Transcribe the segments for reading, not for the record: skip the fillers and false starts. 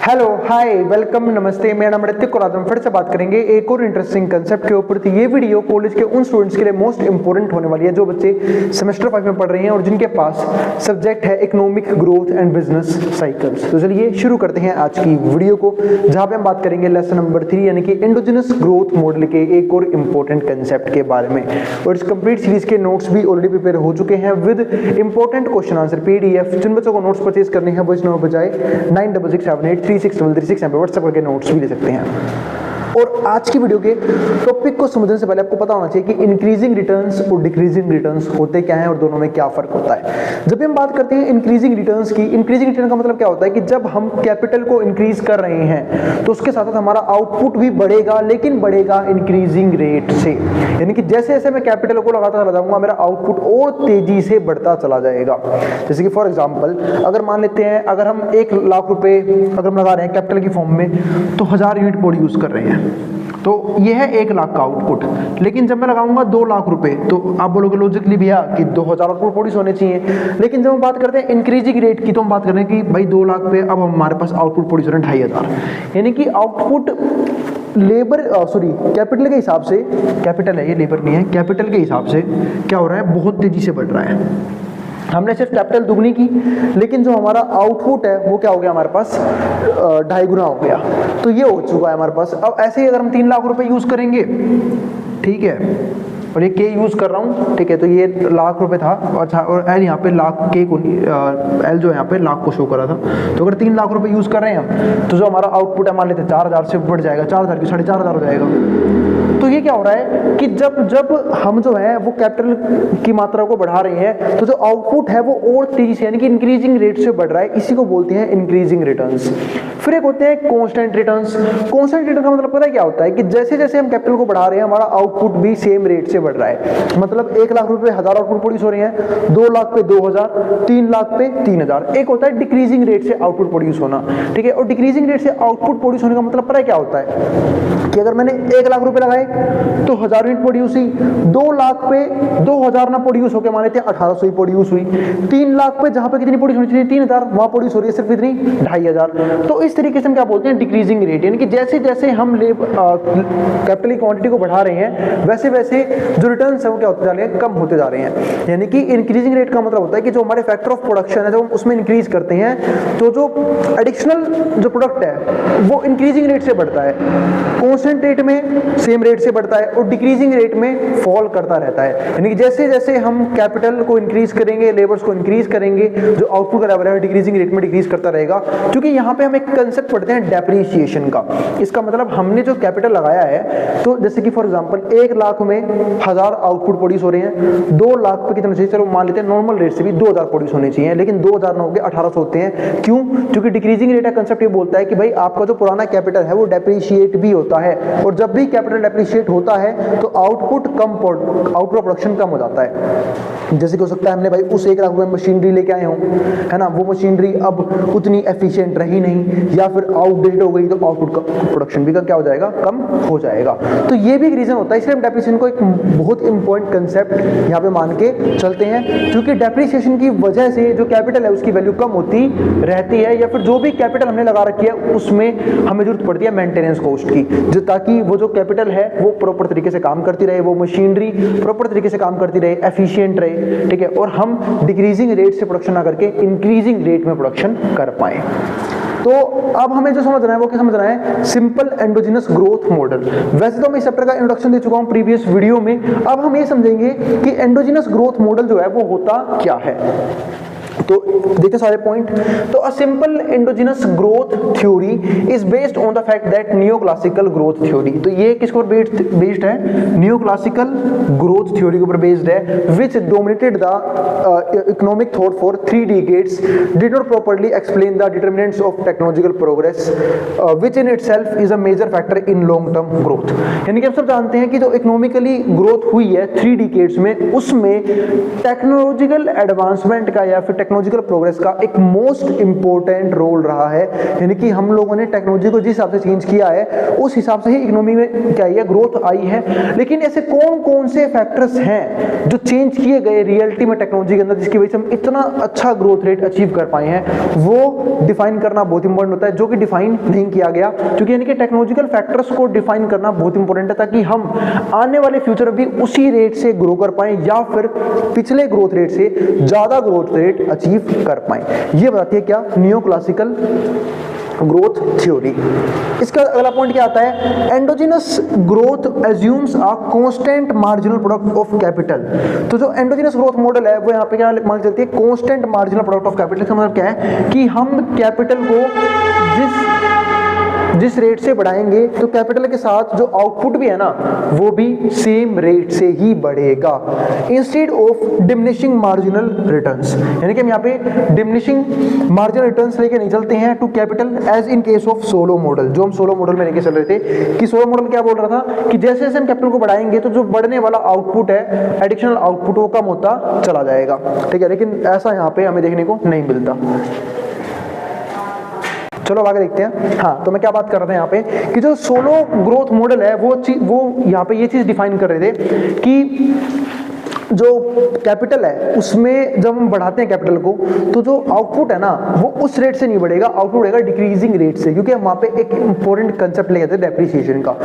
Hello hi welcome नमस्ते, मेरा नाम ऋतिक और आज हम फिर से बात करेंगे एक और इंटरेस्टिंग कंसेप्ट के ऊपर। तो ये वीडियो कॉलेज के उन स्टूडेंट्स के लिए मोस्ट इंपोर्टेंट होने वाली है जो बच्चे सेमेस्टर 5 में पढ़ रहे हैं और जिनके पास सब्जेक्ट है economic growth and business cycles. तो चलिए शुरू करते हैं आज की वीडियो को, जहां पे हम बात करेंगे लेसन नंबर 3 यानी कि एंडोजेनस ग्रोथ मॉडल के एक और इंपॉर्टेंट कंसेप्ट के बारे में। और इस कंप्लीट सीरीज के नोट्स भी ऑलरेडी प्रिपेयर हो चुके हैं with important question answer PDF। जिन बच्चों को नोट्स परचेज करने हैं वो इस नंबर पर जाए 9667836336 पे व्हाट्सएप करके नोट्स भी ले सकते हैं। और आज की वीडियो के टॉपिक को समझने से पहले आपको पता होना चाहिए कि इंक्रीजिंग रिटर्न्स और डिक्रीजिंग रिटर्न्स होते क्या हैं और दोनों में क्या फर्क होता है। जब भी हम बात करते हैं इंक्रीजिंग रिटर्न्स की, इंक्रीजिंग रिटर्न का मतलब क्या होता है कि जब हम कैपिटल को इंक्रीज कर रहे हैं तो उसके साथ साथ हमारा आउटपुट भी बढ़ेगा, लेकिन बढ़ेगा इंक्रीजिंग रेट से। यानी कि जैसे जैसे मैं कैपिटल को लगाता चला जाऊंगा मेरा आउटपुट और तेजी से बढ़ता चला जाएगा। जैसे कि फॉर एग्जाम्पल अगर मान लेते हैं अगर हम 1 लाख रुपए अगर हम लगा रहे हैं कैपिटल की फॉर्म में तो 1000 यूनिट प्रोड्यूस कर रहे हैं, तो ये है 1 लाख का आउटपुट। लेकिन जब मैं लगाऊंगा 2 लाख रुपए तो आप बोलोगे लॉजिकली भैया कि 2000 आउटपुट प्रोड्यूस होने चाहिए। लेकिन जब हम बात करते हैं इंक्रीजिंग रेट की तो हम बात कर रहे हैं कि भाई 2 लाख पे अब हमारे पास आउटपुट प्रोड्यूस हो रहे हैं 2500। यानी कि आउटपुट कैपिटल के हिसाब से, कैपिटल है ये लेबर नहीं है, कैपिटल के हिसाब से क्या हो रहा है, बहुत तेजी से बढ़ रहा है। हमने सिर्फ कैपिटल दुगनी की लेकिन जो हमारा आउटपुट है वो क्या हो गया, हमारे पास 2.5 गुना हो गया। तो ये हो चुका है हमारे पास। अब ऐसे ही अगर हम 3 लाख रुपए यूज करेंगे, ठीक है, और ये के यूज कर रहा हूँ, ठीक है, तो ये लाख रुपए था और एल यहाँ पे लाख के को एल जो यहाँ पे लाख को शो कर रहा था। तो अगर 3 लाख रुपए यूज कर रहे हैं हम तो जो हमारा आउटपुट है मान लेते हैं 4000 से बढ़ जाएगा, 4000 की 4500 हो जाएगा। तो ये क्या हो रहा है कि जब हम जो है वो कैपिटल की मात्रा को बढ़ा रहे हैं तो जो आउटपुट है वो और तेजी से यानी कि इंक्रीजिंग रेट से बढ़ रहा है। इसी को बोलते हैं इंक्रीजिंग रिटर्न्स। फिर एक होते हैं कांस्टेंट रिटर्न्स। कांस्टेंट रिटर्न का मतलब पता है क्या होता है कि जैसे जैसे हम कैपिटल को बढ़ा रहे हैं हमारा आउटपुट भी सेम रेट से बढ़ रहा है। मतलब 1 लाख रुपए 1000 आउटपुट प्रोड्यूस हो रहे हैं, 2 लाख पे 2000, 3 लाख पे 3000। एक होता है डिक्रीजिंग रेट से आउटपुट प्रोड्यूस होना, ठीक है। और डिक्रीजिंग रेट से आउटपुट प्रोड्यूस होने का मतलब पता है क्या होता है कि अगर मैंने 1 लाख रुपए लगाए तो 1000 यूनिट प्रोड्यूस हुई, 2 लाख पे 2000 ना प्रोड्यूस होकर मान लेते हैं 1800 ही प्रोड्यूस हुई, 3 लाख पे जहां पे कितनी प्रोड्यूस होनी चाहिए 3000 वहां प्रोड्यूस हो रही है सिर्फ इतनी 2500। तो इस तरीके से हम क्या बोलते हैं डिक्रीजिंग रेट। यानी कि जैसे जैसे हम कैपिटल की क्वांटिटी को बढ़ा रहे हैं वैसे वैसे जो रिटर्न है वो क्या होते जा रहे हैं, कम होते जा रहे हैं। यानी कि इंक्रीजिंग रेट का मतलब होता है कि जो हमारे फैक्टर ऑफ प्रोडक्शन है जब हम उसमें इंक्रीज करते हैं तो जो एडिशनल जो प्रोडक्ट है वो इंक्रीजिंग रेट से बढ़ता है, कांस्टेंट रेट में सेम रेट से बढ़ता है और डिक्रीजिंग रेट में फॉल करता रहता है। यानी कि जैसे जैसे हम कैपिटल को इंक्रीज करेंगे, लेबर्स को इंक्रीज करेंगे, जो आउटपुट का लेवल है डिक्रीजिंग रेट में डिक्रीज करता रहेगा। क्योंकि यहाँ पे हम एक कंसेप्ट पढ़ते हैं डेप्रिसिएशन का। इसका मतलब हमने जो कैपिटल लगाया है तो जैसे कि फॉर एग्जांपल 1 लाख में 1000 आउटपुट प्रोड्यूस हो रहे हैं, 2 लाख पे कितना चाहिए, चलो मान लेते हैं नॉर्मल रेट से भी 2000 प्रोड्यूस होने चाहिए, लेकिन 2000 ना हो गए 1800 होते हैं। क्यों? क्योंकि डिक्रीजिंग रेट का कंसेप्ट ये बोलता है कि भाई आपका जो पुराना कैपिटल है वो डेप्रिशिएट भी होता है और जब भी कैपिटल डेप्रिशिएट होता है तो आउटपुट आउटपुट प्रोडक्शन कम हो जाता है। जैसे कि हो सकता है हमने भाई उस 1 लाख रुपए मशीनरी लेके आए हों, है ना, वो मशीनरी अब उतनी एफिशिएंट रही नहीं या फिर आउटडेट हो गई तो आउटपुट का प्रोडक्शन भी क्या हो जाएगा, कम हो जाएगा। तो ये भी एक रीजन होता है। इसलिए हम डेप्रिसिएशन को एक बहुत इंपॉर्टेंट कंसेप्ट यहाँ पे मान के चलते हैं, क्योंकि डेप्रिसिएशन की वजह से जो कैपिटल है उसकी वैल्यू कम होती रहती है या फिर जो भी कैपिटल हमने लगा रखी है उसमें हमें जरूरत पड़ती है मेंटेनेंस कॉस्ट की, जो ताकि वो जो कैपिटल है वो प्रॉपर तरीके से काम करती रहे, वो मशीनरी प्रॉपर तरीके से काम करती रहे, एफिशिएंट रहे, ठीक है, और हम डिक्रीजिंग रेट से प्रोडक्शन ना करके इंक्रीजिंग रेट में प्रोडक्शन कर पाए। तो अब हमें जो समझना है वो क्या समझना है, सिंपल एंडोजेनस ग्रोथ मॉडल। वैसे तो मैं इस चैप्टर का इंट्रोडक्शन दे चुका हूं प्रीवियस वीडियो में। अब हम ये समझेंगे कि एंडोजेनस ग्रोथ मॉडल जो है वो होता क्या है। तो देखते सारे पॉइंट। तो a simple endogenous growth theory is based on the fact that neoclassical growth theory. तो ये किस पर बेस्ड है, नियोक्लासिकल ग्रोथ थ्योरी के ऊपर बेस्ड है, which dominated the economic thought for 3 decades, did not properly explain the determinants of technological progress, which in itself is a major factor in long term growth। यानी कि आप सब जानते हैं कि जो इकोनॉमिकली ग्रोथ हुई है 3 decades में, उसमें टेक्नोलॉजिकल एडवांसमेंट का या फिर टेक्नोलॉजिकल प्रोग्रेस का एक मोस्ट इंपॉर्टेंट रोल रहा है, यानी कि हम लोगों ने टेक्नोलॉजी को जिस हिसाब से चेंज किया है उस हिसाब से ही इकोनॉमी में क्या है ग्रोथ आई है। लेकिन ऐसे कौन कौन से फैक्टर्स हैं जो चेंज किए गए रियलिटी में टेक्नोलॉजी के अंदर जिसकी वजह से हम इतना अच्छा ग्रोथ रेट अचीव कर पाए हैं, वो डिफाइन करना बहुत इंपॉर्टेंट होता है, जो कि डिफाइन नहीं किया गया। क्योंकि यानी कि टेक्नोलॉजिकल फैक्टर्स को डिफाइन करना बहुत इंपॉर्टेंट है ताकि हम आने वाले फ्यूचर में भी उसी रेट से ग्रो कर पाए या फिर पिछले ग्रोथ रेट से ज्यादा ग्रोथ रेट अचीव कर पाए। ये बताती है क्या नियो क्लासिकल ग्रोथ थ्योरी। इसका अगला पॉइंट क्या आता है, endogenous growth assumes a constant marginal product of capital. तो जो एंडोजिनस ग्रोथ मॉडल है वो यहाँ पे क्या मान चलती है, constant marginal product of capital. का मतलब क्या है कि हम कैपिटल को जिस रेट से बढ़ाएंगे तो कैपिटल के साथ जो आउटपुट भी है ना वो भी सेम रेट से ही बढ़ेगा, instead of diminishing marginal returns. यानी कि हम यहाँ पे डिमिनिशिंग मार्जिनल रिटर्न्स लेके नहीं चलते हैं to capital as in case of solo model. जो हम सोलो मॉडल में लेके चल रहे थे कि सोलो मॉडल क्या बोल रहा था कि जैसे जैसे हम कैपिटल को बढ़ाएंगे तो जो बढ़ने वाला आउटपुट है, एडिशनल आउटपुट, वो कम होता चला जाएगा, ठीक है। लेकिन ऐसा यहाँ पे हमें देखने को नहीं मिलता। चलो आगे देखते हैं। हाँ, तो मैं क्या बात कर रहा था यहाँ पे कि जो सोलो ग्रोथ मॉडल है वो यहाँ पे ये चीज डिफाइन कर रहे थे कि जो कैपिटल है उसमें जब हम बढ़ाते हैं कैपिटल को तो जो आउटपुट है ना वो उस रेट से नहीं बढ़ेगा, आउटपुट बढ़ेगा डिक्रीजिंग रेट से। क्योंकि हम वहाँ पे एक इंपॉर्टेंट कंसेप्ट लेके आते हैं डेप्रिसिएशन का,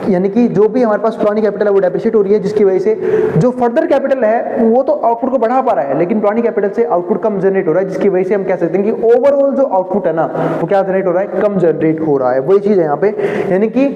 यानी कि जो भी हमारे पास पुरानी कैपिटल है वो डेप्रिशिएट हो रही है, जिसकी वजह से जो फर्दर कैपिटल है वो तो आउटपुट को बढ़ा पा रहा है, लेकिन पुरानी कैपिटल से आउटपुट कम जनरेट हो रहा है, जिसकी वजह से हम कह सकते हैं कि ओवरऑल जो आउटपुट है ना वो क्या जनरेट हो रहा है, कम जनरेट हो रहा है। वही चीज है यहाँ पे, यानी कि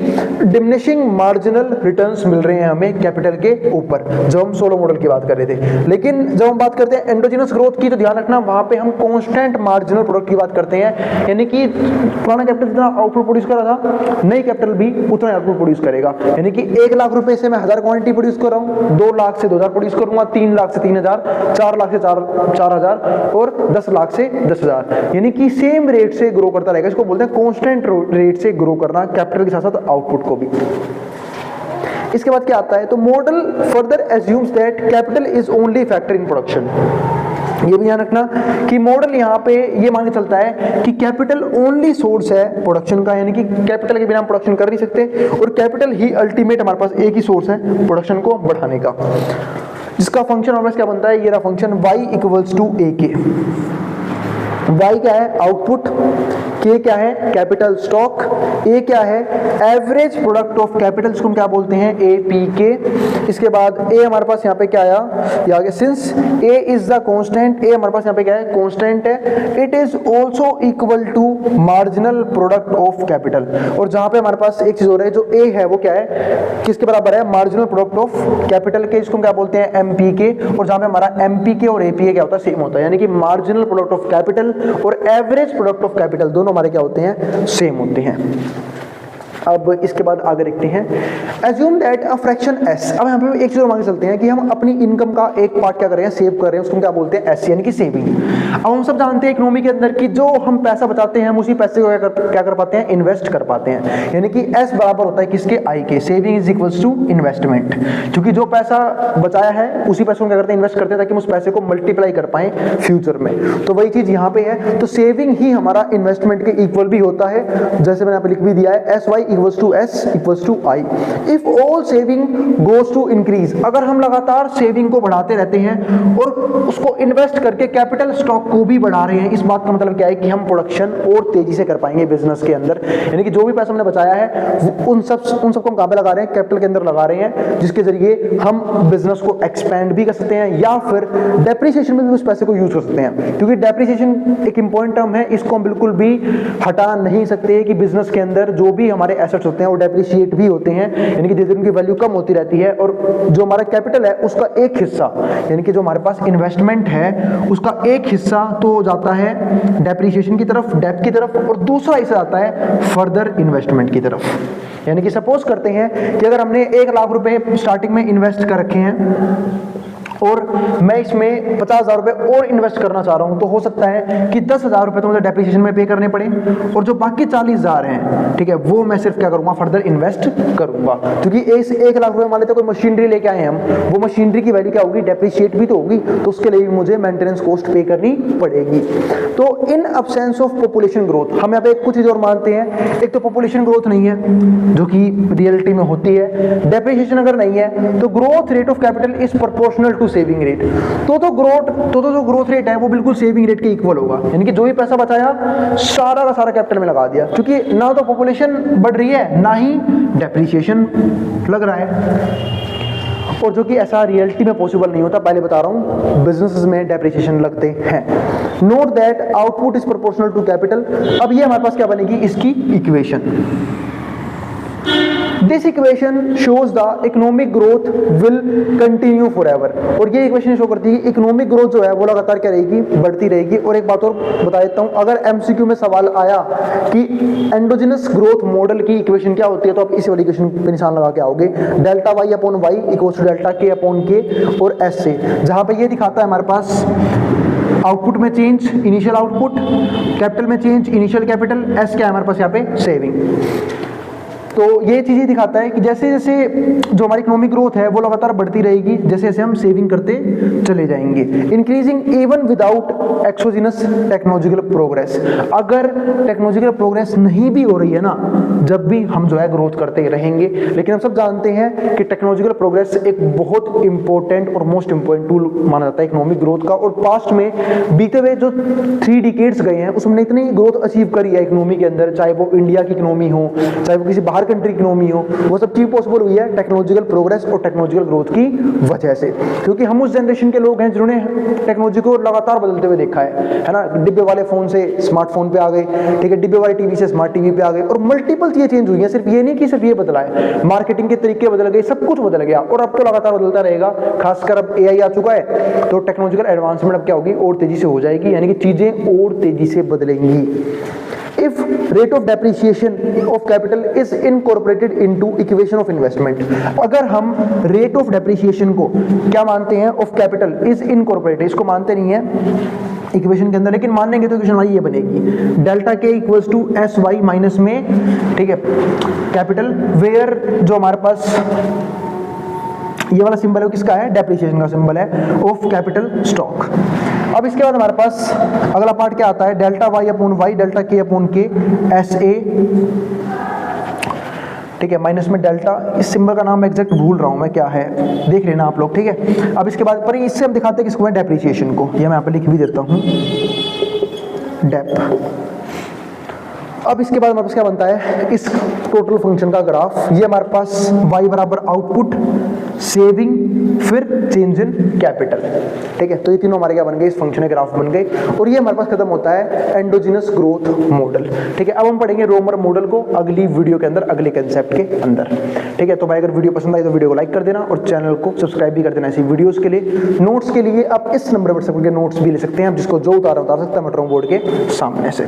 डिमिनिशिंग मार्जिनल रिटर्न्स मिल रहे हैं हमें कैपिटल के ऊपर, जो हम सोलो मॉडल की बात कर रहे थे। लेकिन जब हम बात करते हैं एंडोजिनस ग्रोथ की तो ध्यान रखना वहां पे हम कांस्टेंट मार्जिनल प्रोडक्ट की बात करते हैं, यानी कि पुराना कैपिटल जितना आउटपुट प्रोड्यूस कर रहा था नई कैपिटल भी उतना आउटपुट प्रोड्यूस करेगा। यानी कि 1 लाख रुपए से मैं 1000 क्वांटिटी प्रोड्यूस कर रहा हूं, 2 लाख से 2000 प्रोड्यूस करूंगा, 3 लाख से 3000, 4 लाख से 4000 और 10 लाख से 10000, यानी कि सेम रेट से ग्रो करता रहेगा। इसको बोलते हैं कांस्टेंट रेट से ग्रो करना कैपिटल के साथ साथ आउटपुट को भी। इसके बाद क्या आता है, तो model further assumes that capital is only factor in production. ये भी ध्यान रखना कि मॉडल यहाँ पे ये मान के चलता है कि कैपिटल ओनली सोर्स है प्रोडक्शन का, यानी कि कैपिटल के बिना हम प्रोडक्शन कर नहीं सकते, और कैपिटल ही अल्टीमेट हमारे पास एक ही सोर्स है प्रोडक्शन को बढ़ाने का, जिसका फंक्शन हमारे पास क्या बनता है, ये रहा फंक्शन y इक्वल्स टू ए के। y क्या है, आउटपुट, k क्या है, कैपिटल स्टॉक, a क्या है, एवरेज प्रोडक्ट ऑफ कैपिटल, जिसको हम क्या बोलते हैं, APK। इसके बाद a हमारे पास यहाँ पे क्या आया, ये आ गया since a is the constant, a हमारे पास यहाँ पे क्या है, कांस्टेंट है, it is also equal to marginal product of capital. और जहां पे हमारे पास एक चीज हो रहा है, जो a है वो क्या है, किसके बराबर है, मार्जिनल प्रोडक्ट ऑफ कैपिटल के, इसको हम क्या बोलते हैं, MPK। और जहां पे हमारा MPK और APK क्या होता है, सेम होता है, यानी कि मार्जिनल प्रोडक्ट ऑफ कैपिटल और एवरेज प्रोडक्ट ऑफ कैपिटल दोनों हमारे क्या होते हैं, सेम होते हैं। अब इसके बाद आगे देखते हैं, assume that a fraction s। अब यहाँ पे एक चीज मान के चलते हैं कि हम अपनी इनकम का एक पार्ट क्या कर रहे हैं, सेव कर रहे हैं, उसको हम क्या बोलते हैं, s, यानी कि सेविंग। अब हम सब जानते हैं इकोनॉमी के अंदर कि जो हम पैसा बचाते हैं हम उसी पैसे को क्या कर पाते हैं, इन्वेस्ट कर पाते हैं, यानी कि s बराबर होता है किसके, i के। Saving is equals to investment, क्योंकि जो पैसा बचाया है उसी पैसे को क्या करते हैं, इन्वेस्ट करते हैं, ताकि हम उस पैसे को मल्टीप्लाई कर पाए फ्यूचर में। तो वही चीज यहाँ पे है, तो सेविंग ही हमारा इन्वेस्टमेंट के इक्वल भी होता है, जैसे मैंने यहाँ पे लिख भी दिया है, sy equals to s equals to i। If all saving goes to increase, अगर हम लगातार सेविंग को बढ़ाते रहते हैं और उसको इन्वेस्ट करके कैपिटल स्टॉक को भी बढ़ा रहे हैं, इस बात का मतलब क्या है कि हम प्रोडक्शन और तेजी से कर पाएंगे बिजनेस के अंदर। यानी कि जो भी पैसा हमने बचाया है उन सबको हम कहां पे लगा रहे हैं, कैपिटल के अंदर लगा रहे हैं, जिसके जरिए हम बिजनेस को एक्सपेंड भी कर सकते हैं या फिर डेप्रिसिएशन में भी उस पैसे को यूज कर सकते हैं। क्योंकि डेप्रिसिएशन एक इंपॉर्टेंट टर्म है, इसको हम बिल्कुल भी हटा नहीं सकते कि बिजनेस के अंदर जो भी हमारे एसेट्स होते हैं वो डेप्रिशिएट भी होते हैं, यानी कि धीरे धीरे उनकी वैल्यू कम होती रहती है, और जो हमारा कैपिटल है उसका एक हिस्सा, यानी कि जो हमारे पास इन्वेस्टमेंट है उसका एक हिस्सा तो जाता है डेप्रिसिएशन की तरफ, डेप्थ की तरफ, और दूसरा हिस्सा आता है फर्दर इन्वेस्टमेंट की तरफ। यानी कि सपोज करते हैं कि अगर हमने 1 लाख रुपए स्टार्टिंग में इन्वेस्ट कर रखे हैं और मैं इसमें 50,000 रुपए और इन्वेस्ट करना चाह रहा हूं, तो हो सकता है कि 10,000 रुपए तो मुझे डेप्रिसिएशन में पे करने पड़े और जो बाकी 40,000 हैं, ठीक है, वो मैं सिर्फ क्या करूंगा, फर्दर इन्वेस्ट करूंगा। क्योंकि इस 1 लाख रुपए मान लेते कोई मशीनरी लेके आए हैं हम, वो मशीनरी की वैल्यू क्या होगी, डेप्रिशिएट भी तो होगी, तो उसके लिए भी मुझे मेंटेनेंस कॉस्ट पे करनी पड़ेगी। तो इन अब्सेंस ऑफ पॉपुलेशन ग्रोथ, हम यहाँ पे कुछ चीज और मानते हैं, एक तो पॉपुलेशन ग्रोथ नहीं है जो कि रियलिटी में होती है, डेप्रिसिएशन अगर नहीं है तो growth rate of capital is proportional to saving rate, तो जो ग्रोथ रेट है वो बिल्कुल सेविंग रेट के इक्वल होगा, यानी कि जो भी पैसा बचाया सारा का सारा कैपिटल में लगा दिया, क्योंकि ना तो पॉपुलेशन बढ़ रही है ना ही डेप्रिसिएशन लग रहा है, और जो कि ऐसा रियलिटी में पॉसिबल नहीं होता, पहले बता रहा हूं, बिजनेसेस में डेप्रिसिएशन लगते हैं। Note that output is proportional to capital. अब ये हमारे पास क्या बनेगी, इसकी equation. This equation shows the economic growth will continue forever, और ये इक्वेशन शो करती है कि इकोनॉमिक ग्रोथ जो है वो लगातार क्या रहेगी, बढ़ती रहेगी। और एक बात और बता देता हूं, अगर एमसीक्यू में सवाल आया कि एंडोजिनस ग्रोथ मॉडल की इक्वेशन क्या होती है, तो आप इसी वाली इक्वेशन पे निशान लगा के आओगे, delta Y upon Y equals to delta K upon K और एस से, जहां पे ये दिखाता है हमारे पास आउटपुट में चेंज, इनिशियल आउटपुट, कैपिटल में चेंज, इनिशियल कैपिटल, एस क्या है हमारे पास यहाँ पे, सेविंग। तो ये चीज़ें दिखाता है कि जैसे जैसे जो हमारी इकोनॉमिक ग्रोथ है वो लगातार बढ़ती रहेगी, जैसे जैसे हम सेविंग करते चले जाएंगे। Increasing even without exogenous technological progress, अगर टेक्नोलॉजिकल प्रोग्रेस नहीं भी हो रही है ना, जब भी हम जो है ग्रोथ करते रहेंगे, लेकिन हम सब जानते हैं कि टेक्नोलॉजिकल प्रोग्रेस एक बहुत इंपॉर्टेंट और मोस्ट इंपॉर्टेंट टूल माना जाता है इकोनॉमिक ग्रोथ का। और पास्ट में बीते हुए जो 3 डिकेड्स गए हैं उसमें इतनी ग्रोथ अचीव करी है इकोनॉमी के अंदर, चाहे वो इंडिया की इकोनॉमी हो, चाहे वो किसी बाहर कंट्री इकोनॉमी हो, वो सब चीज पॉसिबल हुई है टेक्नोलॉजिकल प्रोग्रेस और टेक्नोलॉजिकल ग्रोथ की वजह से। क्योंकि हम उस जनरेशन के लोग हैं जिन्होंने टेक्नोलॉजी को लगातार बदलते हुए देखा है ना, डिब्बे वाले फोन से स्मार्टफोन पे आ गए, ठीक है, डिब्बे वाले टीवी से स्मार्ट टीवी पे आ गए, और मल्टीपल चीजें चेंज हुई हैं, सिर्फ ये नहीं कि सिर्फ ये बदला है, मार्केटिंग के तरीके बदल गए, सब कुछ बदल गया, और अब तो लगातार बदलता रहेगा। खासकर अब एआई आ चुका है, तो टेक्नोलॉजिकल एडवांसमेंट अब क्या होगी, और तेजी से हो जाएगी, यानी कि चीजें और तेजी से बदलेंगी। If rate of depreciation of capital is incorporated into equation of investment, अगर हम rate of depreciation को क्या मानते हैं, of capital is incorporated, इसको मानते नहीं है इक्वेशन के अंदर, लेकिन मानेंगे तो इक्वेशन हमारी ये बनेगी, delta K equals to S Y minus में, ठीक है, कैपिटल, वेयर जो हमारे पास ये वाला सिंबल है किसका है, डेप्रिसिएशन का सिंबल है, ऑफ कैपिटल स्टॉक। अब इसके बाद हमारे पास अगला पार्ट क्या आता है, delta Y upon Y, delta K upon K, S A, ठीक है, माइनस में डेल्टा, इस सिंबल का नाम एग्जैक्ट भूल रहा हूं मैं क्या है, देख लेना आप लोग, ठीक है। अब इसके बाद पर इससे हम दिखाते हैं किसको है, डेप्रिसिएशन को, ये मैं यहाँ पे लिख भी देता हूँ, डेप। अब इसके बाद हमारे पास क्या बनता है, इस टोटल फंक्शन का ग्राफ, ये हमारे पास y बराबर आउटपुट, सेविंग, फिर चेंज इन कैपिटल, ठीक है। तो ये तीनों हमारे क्या बन गए, इस फंक्शन के ग्राफ बन गए, और ये हमारे पास खत्म होता है एंडोजिनस ग्रोथ मॉडल, ठीक है। अब हम पढ़ेंगे रोमर मॉडल को अगली वीडियो के अंदर, अगले कंसेप्ट के अंदर, ठीक है। तो भाई अगर वीडियो पसंद आई तो वीडियो को लाइक कर देना और चैनल को सब्सक्राइब भी कर देना ऐसी वीडियोस के लिए। नोट्स के लिए आप इस नंबर पर सबके नोट्स भी ले सकते हैं, आप जिसको जो उतार सकता है मेट्रो बोर्ड के सामने से।